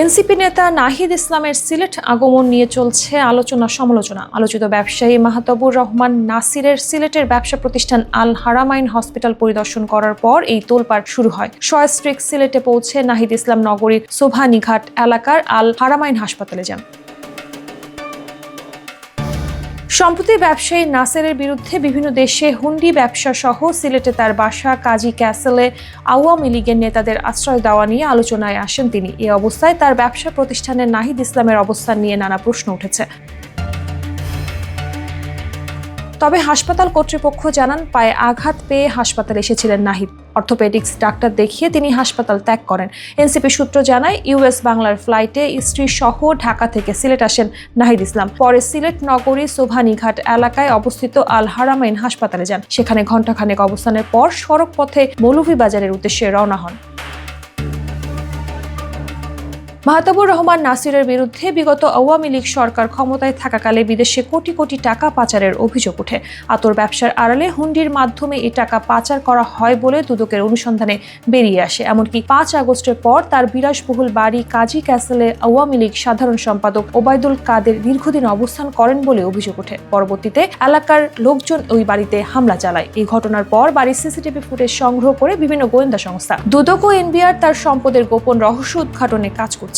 NCP নেতা নাহিদ ইসলামের সিলেট আগমন নিয়ে চলছে আলোচনা সমালোচনা। আলোচিত ব্যবসায়ী মাহতাবুর রহমান নাসিরের সিলেটের ব্যবসা প্রতিষ্ঠান আল হারামাইন হসপিটাল পরিদর্শন করার পর এই তোলপাড় শুরু হয়। সস্ত্রীক সিলেটে পৌঁছে নাহিদ ইসলাম নগরীর শোভানীঘাট এলাকার আল হারামাইন হাসপাতালে যান। সম্প্রতি ব্যবসায়ী নাসিরের বিরুদ্ধে বিভিন্ন দেশে হুন্ডি ব্যবসা সহ সিলেটে তার বাসা কাজী ক্যাসেলে আওয়ামী লীগের নেতাদের আশ্রয় দেওয়া নিয়ে আলোচনায় আসেন তিনি। এই অবস্থায় তার ব্যবসা প্রতিষ্ঠানের নাহিদ ইসলামের অবস্থান নিয়ে নানা প্রশ্ন উঠেছে। তবে হাসপাতাল কর্তৃপক্ষ জানান, পায়ে আঘাত পেয়ে হাসপাতালে এসেছিলেন নাহিদ। অর্থোপেডিক্স ডাক্তার দেখিয়ে তিনি হাসপাতাল ত্যাগ করেন। এনসিপি সূত্র জানায়, ইউএস বাংলার ফ্লাইটে স্ত্রী সহ ঢাকা থেকে সিলেট আসেন নাহিদ ইসলাম। পরে সিলেট নগরী শোভানীঘাট এলাকায় অবস্থিত আল হারামাইন হাসপাতালে যান। সেখানে ঘণ্টাখানেক অবস্থানের পর সড়ক পথে মৌলভীবাজারের উদ্দেশ্যে রওনা হন। মাহতাবুর রহমান নাসিরের বিরুদ্ধে বিগত আওয়ামী লীগ সরকার ক্ষমতায় থাকাকালে বিদেশে কোটি কোটি টাকা পাচারের অভিযোগ ওঠে। আতর ব্যবসার আড়ালে হুন্ডির মাধ্যমে এই টাকা পাচার করা হয় বলে দুদকের অনুসন্ধানে বেরিয়ে আসে। এমনকি 5 আগস্টের পর তার বিলাসবহুল বাড়ি কাজী ক্যাসেলে আওয়ামী লীগ সাধারণ সম্পাদক ওবায়দুল কাদের দীর্ঘদিন অবস্থান করেন বলে অভিযোগ ওঠে। পরবর্তীতে এলাকার লোকজন ওই বাড়িতে হামলা চালায়। এই ঘটনার পর বাড়ির সিসিটিভি ফুটেজ সংগ্রহ করে বিভিন্ন গোয়েন্দা সংস্থা, দুদক ও এনবিআর তার সম্পদের গোপন রহস্য উদ্ঘাটনে কাজ করছে।